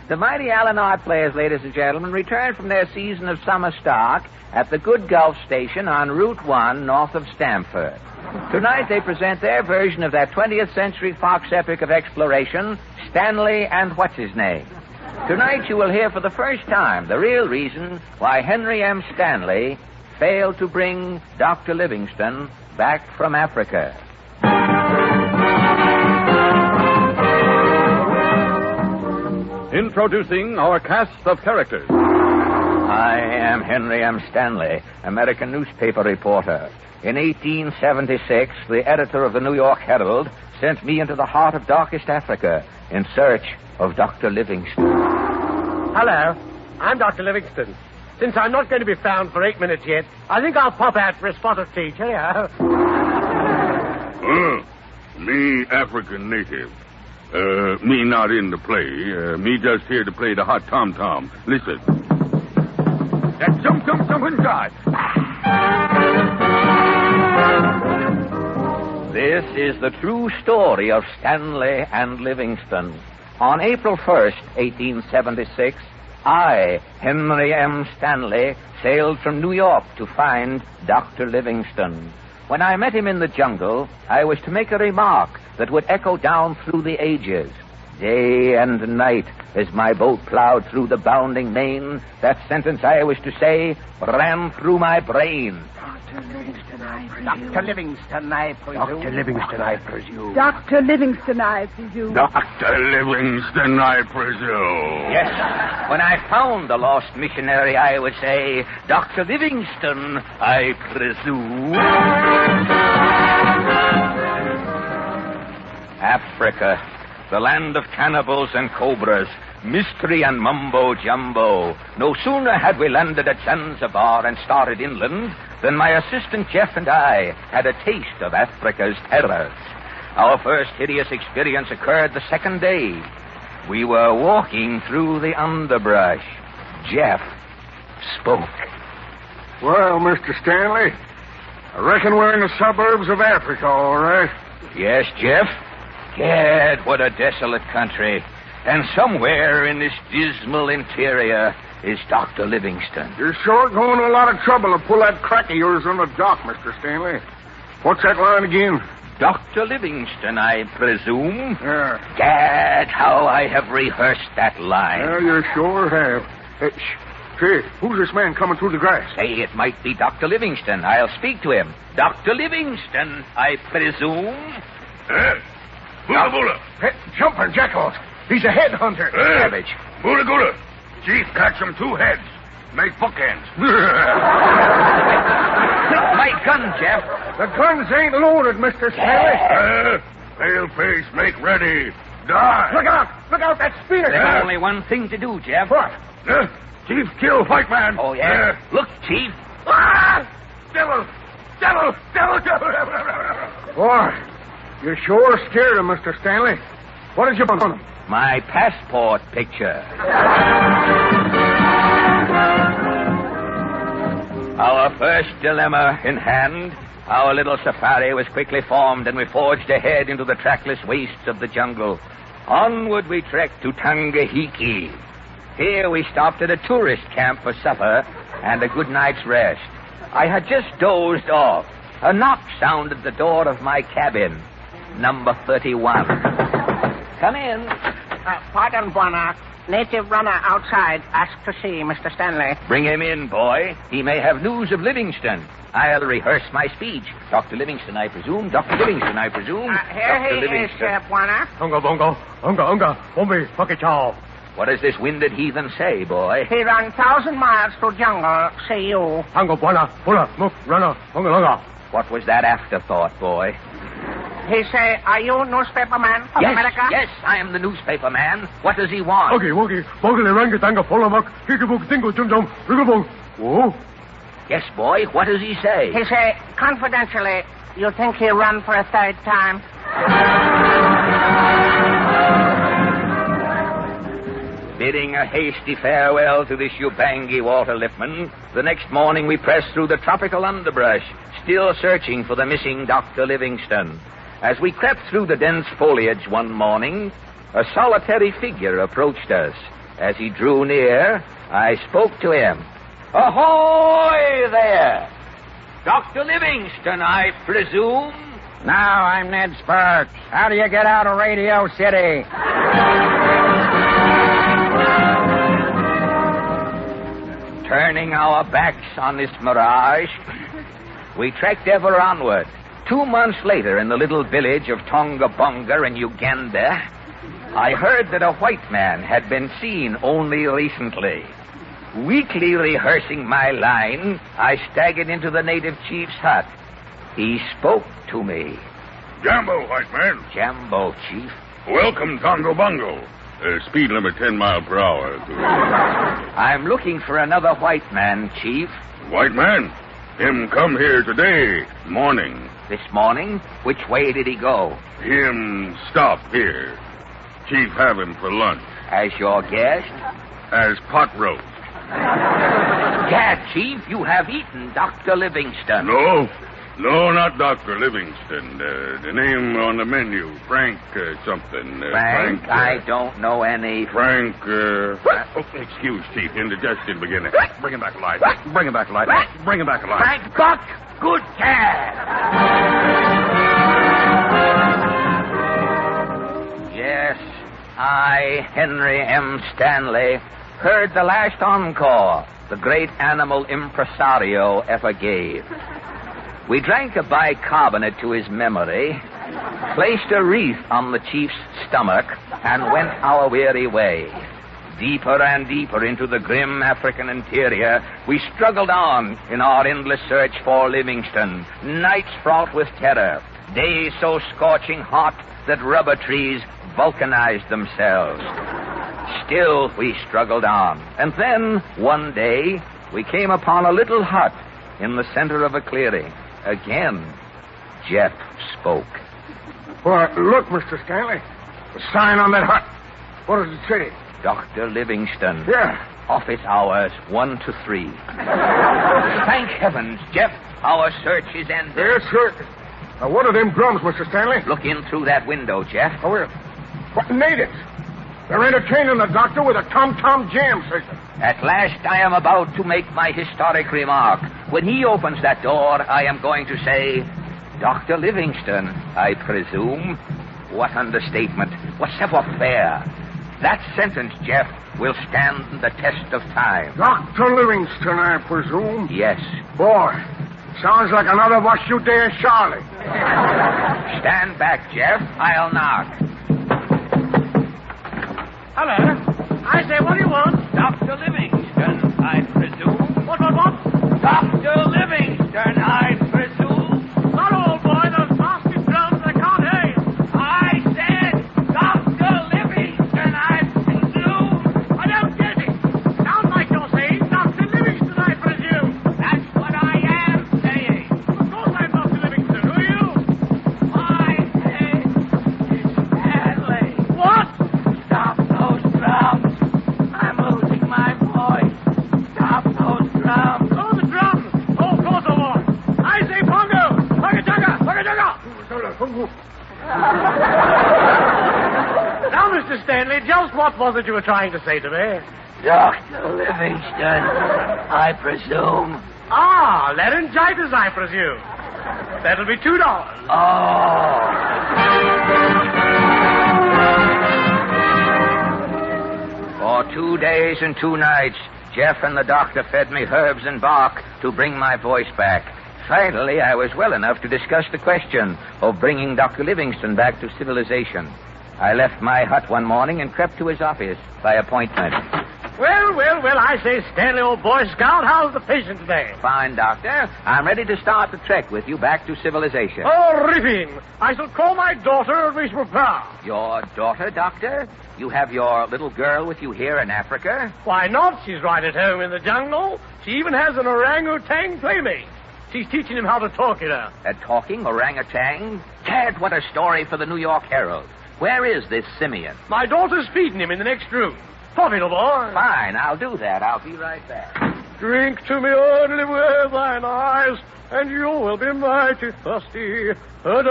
The mighty Allen art players, ladies and gentlemen, returned from their season of summer stock at the Good Gulf Station on Route 1 north of Stamford. Tonight they present their version of that 20th century Fox epic of exploration, Stanley and What's-His-Name. Tonight you will hear for the first time the real reason why Henry M. Stanley failed to bring Dr. Livingstone back from Africa. Introducing our cast of characters. I am Henry M. Stanley, American newspaper reporter. In 1876, the editor of the New York Herald sent me into the heart of darkest Africa in search of Dr. Livingstone. Hello. I'm Dr. Livingstone. Since I'm not going to be found for 8 minutes yet, I think I'll pop out for a spot of tea. Cheerio. Me African native. Me not in the play. Me just here to play the hot tom-tom. Listen. That jump and die. This is the true story of Stanley and Livingstone. On April 1st, 1876, I, Henry M. Stanley, sailed from New York to find Dr. Livingstone. When I met him in the jungle, I was to make a remark that would echo down through the ages. Day and night, as my boat plowed through the bounding main, that sentence I was to say ran through my brain. Dr. Livingstone, I presume. Dr. Livingstone, I presume. Dr. Livingstone, I presume. Dr. Livingstone, I presume. Yes, when I found the lost missionary, I would say, Dr. Livingstone, I presume. Africa, the land of cannibals and cobras, mystery and mumbo-jumbo. No sooner had we landed at Zanzibar and started inland than my assistant Jeff and I had a taste of Africa's terrors. Our first hideous experience occurred the second day. We were walking through the underbrush. Jeff spoke. Well, Mr. Stanley, I reckon we're in the suburbs of Africa, all right. Yes, Jeff? Gad, what a desolate country. And somewhere in this dismal interior is Dr. Livingstone. You're sure going to a lot of trouble to pull that crack of yours on the dock, Mr. Stanley. What's that line again? Dr. Livingstone, I presume. Gad, how I have rehearsed that line. You sure have. Say, who's this man coming through the grass? Say, it might be Dr. Livingstone. I'll speak to him. Dr. Livingstone, I presume. Bula Bula. Jumping jackals. He's a headhunter. Savage. Bula Gula. Chief, catch him 2 heads. Make bookends. My gun, Jeff. The guns ain't loaded, Mr. Stanley. Paleface, make ready. Die. Look out! Look out, that spear! There's only one thing to do, Jeff. What? Chief, kill white man. Oh, yeah? Look, Chief. Devil! Devil! Devil! Devil! Boy, you sure scared him, Mr. Stanley. What did you want on him? My passport picture. Our first dilemma in hand, our little safari was quickly formed, and we forged ahead into the trackless wastes of the jungle. Onward we trekked to Tangahiki. Here we stopped at a tourist camp for supper and a good night's rest. I had just dozed off. A knock sounded at the door of my cabin, number 31. Come in. Pardon, Buana. Native runner outside asked to see Mr. Stanley. Bring him in, boy. He may have news of Livingstone. I'll rehearse my speech. Dr. Livingstone, I presume. Dr. Livingstone, I presume. Here he is, Buana. Unga, bunga, unga, unga, bombi, pakichao. What does this winded heathen say, boy? He ran 1,000 miles through jungle, say you. Unga, buana, pula, muk, runner, unga, lunga. What was that afterthought, boy? He say, are you newspaper man of America? Yes, I am the newspaper man. What does he want? Okay, boggle, ranga, tanga, pola, muk, kikabuk, dingo, chum, chum, rigabong. Oh? Yes, boy, what does he say? He say, confidentially, you think he'll run for a 3rd time? Bidding a hasty farewell to this Ubangi water liftman, the next morning we pressed through the tropical underbrush, still searching for the missing Dr. Livingstone. As we crept through the dense foliage one morning, a solitary figure approached us. As he drew near, I spoke to him. Ahoy there! Dr. Livingstone, I presume? Now I'm Ned Sparks. How do you get out of Radio City? Turning our backs on this mirage, we trekked ever onward. 2 months later, in the little village of Tongabonga in Uganda, I heard that a white man had been seen only recently. Weakly rehearsing my line, I staggered into the native chief's hut. He spoke to me. Jambo, white man. Jambo, chief. Welcome, Tongo Bongo. Speed limit 10 miles per hour. I'm looking for another white man, chief. White man? Him come here today, morning. This morning? Which way did he go? Him stop here. Chief have him for lunch. As your guest? As pot roast. Gad, chief, you have eaten Dr. Livingstone. No, not Dr. Livingstone. The name on the menu, Frank something. Frank? I don't know any. Frank, excuse, Chief, indigestion beginning. Bring him back alive. Bring him back alive. Bring him back alive. Frank Buck, good cat. Yes, I, Henry M. Stanley, heard the last encore the great animal impresario ever gave. We drank a bicarbonate to his memory, placed a wreath on the chief's stomach, and went our weary way. Deeper and deeper into the grim African interior, we struggled on in our endless search for Livingstone. Nights fraught with terror, days so scorching hot that rubber trees vulcanized themselves. Still, we struggled on. And then, one day, we came upon a little hut in the center of a clearing. Again, Jeff spoke. Well, look, Mr. Stanley. The sign on that hut. What does it say? Dr. Livingstone. Yeah. Office hours 1 to 3. Thank heavens, Jeff, our search is ended. Yes, sir. Now, what are them drums, Mr. Stanley? Look in through that window, Jeff. Oh, where? What natives? They're entertaining the doctor with a tom-tom jam session. At last I am about to make my historic remark. When he opens that door, I am going to say, Dr. Livingstone, I presume. What understatement. What savoir-faire. That sentence, Jeff, will stand the test of time. Dr. Livingstone, I presume? Yes. Boy, sounds like another What You Dare Charlie. Stand back, Jeff. I'll knock. Hello. I say, what do you want? Dr. Livingstone, I presume. What? Dr. Livingstone, I presume. Not all, boy. Those nasty drums, I can't hear you. I said Dr. Livingstone, I presume. I don't get it. Sounds like you're saying Dr. Livingstone, I presume. That's what I am saying. Of course I'm Dr. Livingstone. Who are you? I said Stanley. What? Stop those drums. I'm losing my voice. Stop those drums. Oh, the drums. Oh, of course I want. I say Pongo. Pugga-chugga. Now, Mr. Stanley, just what was it you were trying to say to me? Dr. Livingstone, I presume. Ah, laryngitis, I presume. That'll be $2. For 2 days and 2 nights, Jeff and the doctor fed me herbs and bark to bring my voice back. Finally, I was well enough to discuss the question of bringing Dr. Livingstone back to civilization. I left my hut one morning and crept to his office by appointment. Well, I say, Stanley, old Boy Scout, how's the patient today? Fine, Doctor. I'm ready to start the trek with you back to civilization. Oh, ripping. I shall call my daughter and reach for power. Your daughter, Doctor? You have your little girl with you here in Africa? Why not? She's right at home in the jungle. She even has an orangutan playmate. She's teaching him how to talk, you know. A talking orangutan? Tad, what a story for the New York Herald. Where is this simian? My daughter's feeding him in the next room. Pop it, old boy. Fine, I'll do that. I'll be right back. Drink to me only with thine eyes, and you will be mighty thirsty. Well,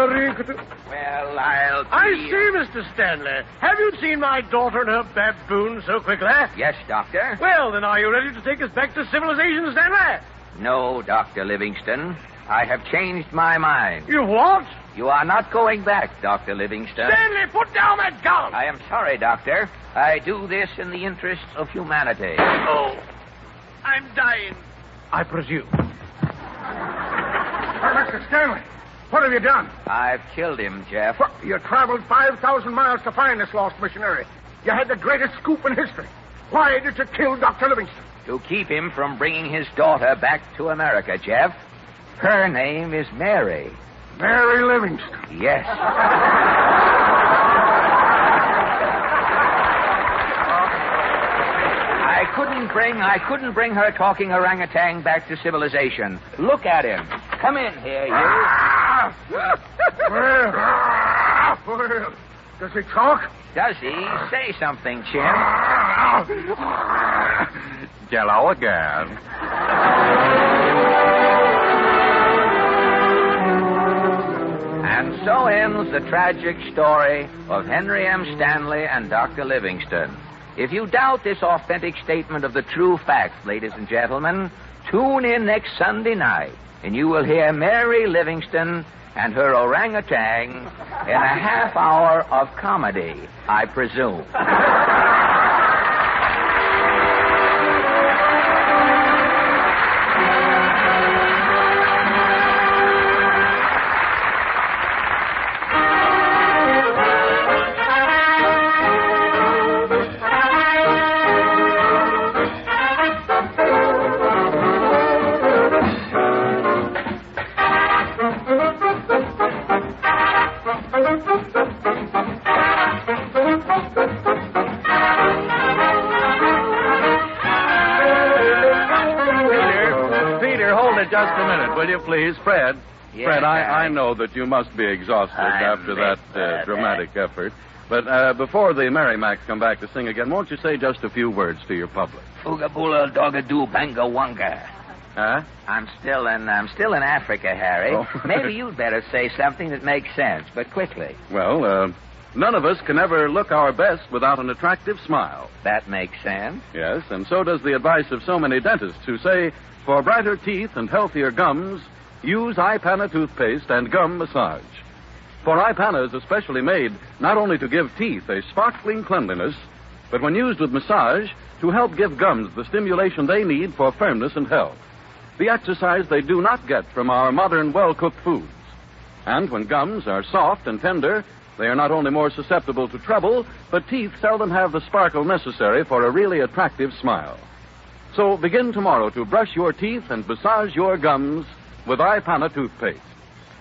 I see, Mr. Stanley. Have you seen my daughter and her baboon so quickly? Yes, Doctor. Well, then are you ready to take us back to civilization, Stanley? No, Dr. Livingstone. I have changed my mind. You what? You are not going back, Dr. Livingstone. Stanley, put down that gun! I am sorry, Doctor. I do this in the interests of humanity. Oh, I'm dying. I presume. Mr. Stanley, what have you done? I've killed him, Jeff. What? You traveled 5,000 miles to find this lost missionary. You had the greatest scoop in history. Why did you kill Dr. Livingstone? To keep him from bringing his daughter back to America, Jeff. Her name is Mary. Mary Livingstone. Yes. I couldn't bring her talking orangutan back to civilization. Look at him. Come in here, you. Well, does he talk? Does he? Say something, Jim. Jello again. And so ends the tragic story of Henry M. Stanley and Dr. Livingstone. If you doubt this authentic statement of the true facts, ladies and gentlemen, tune in next Sunday night, and you will hear Mary Livingstone and her orangutan in a half hour of comedy, I presume. Just a minute, will you, please? Fred. Yes, Fred, I know that you must be exhausted after that dramatic effort. But before the Merrimacs come back to sing again, won't you say just a few words to your public? Oogaboola dogadoo banga wanga. Huh? I'm still in Africa, Harry. Oh. Maybe you'd better say something that makes sense, but quickly. Well, none of us can ever look our best without an attractive smile. That makes sense. Yes, and so does the advice of so many dentists who say, for brighter teeth and healthier gums, use iPana toothpaste and gum massage. For iPana is especially made not only to give teeth a sparkling cleanliness, but when used with massage, to help give gums the stimulation they need for firmness and health. The exercise they do not get from our modern, well-cooked foods. And when gums are soft and tender, they are not only more susceptible to trouble, but teeth seldom have the sparkle necessary for a really attractive smile. So begin tomorrow to brush your teeth and massage your gums with iPana toothpaste.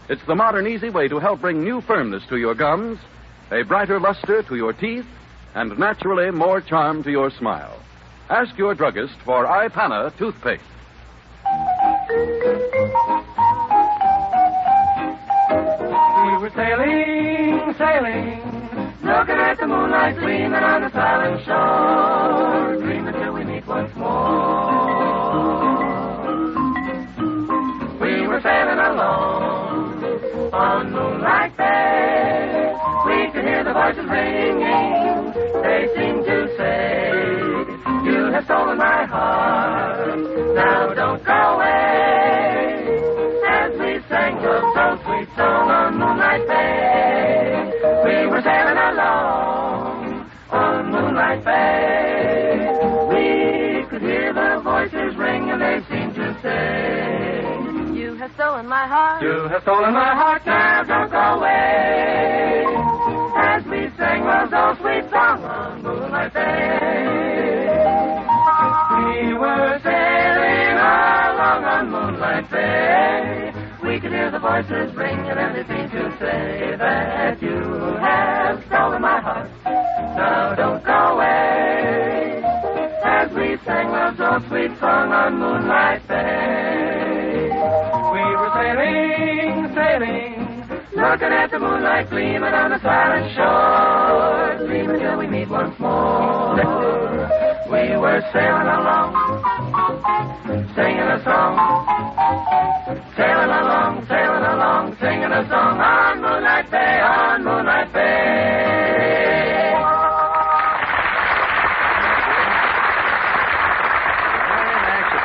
It's the modern, easy way to help bring new firmness to your gums, a brighter luster to your teeth, and naturally more charm to your smile. Ask your druggist for iPana toothpaste. We were sailing, looking at the moonlight gleaming on the silent shore, dreaming till we meet once more. We were sailing along on Moonlight Bay. We could hear the voices ringing. They seemed to say, "You have stolen my heart. Now don't go away." As we sang love's old sweet song on Moonlight Bay, we were sailing along on Moonlight Bay. We could hear the voices ring and they seemed to say, "You have stolen my heart. You have stolen my heart. Now don't go away." As we sang love's old sweet song on Moonlight Bay, we were sailing along on Moonlight Bay. We could hear the voices ringing and they seemed to say that you have stolen my heart. Now don't go away. As we sang love's old sweet song on Moonlight Bay, we were sailing, looking at the moonlight gleaming on the silent shore, dreaming till we meet once more. We were sailing along, singing a song, sailing along, singing a song on Moonlight Bay, on Moonlight Bay.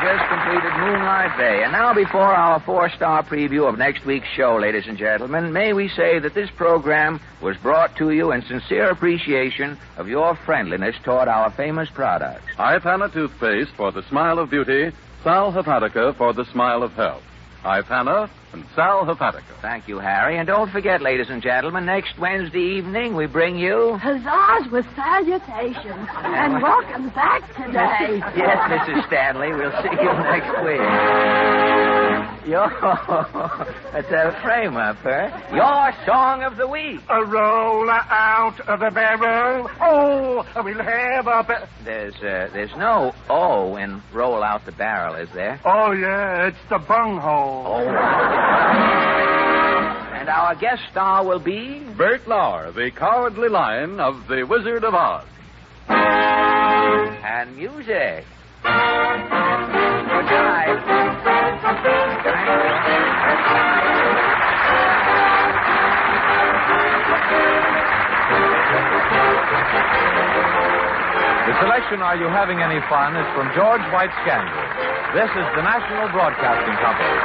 Just completed Moonlight Bay. And now, before our 4-star preview of next week's show, ladies and gentlemen, may we say that this program was brought to you in sincere appreciation of your friendliness toward our famous products. iPana toothpaste for the smile of beauty, Sal Hepatica for the smile of health. iPana and Sal Hepatica. Thank you, Harry. And don't forget, ladies and gentlemen, next Wednesday evening we bring you... Huzzahs with salutations. And welcome back today. Yes, Mrs. Stanley. We'll see you next week. That's a frame-up, huh? Your song of the week. A roll out of the barrel. Oh, we'll have a... There's no O in roll out the barrel, is there? Oh, yeah, it's the bunghole. Oh. And our guest star will be... Bert Lahr, the Cowardly Lion of The Wizard of Oz. And music. Good night. The selection, Are You Having Any Fun, is from George White Scandal. This is the National Broadcasting Company.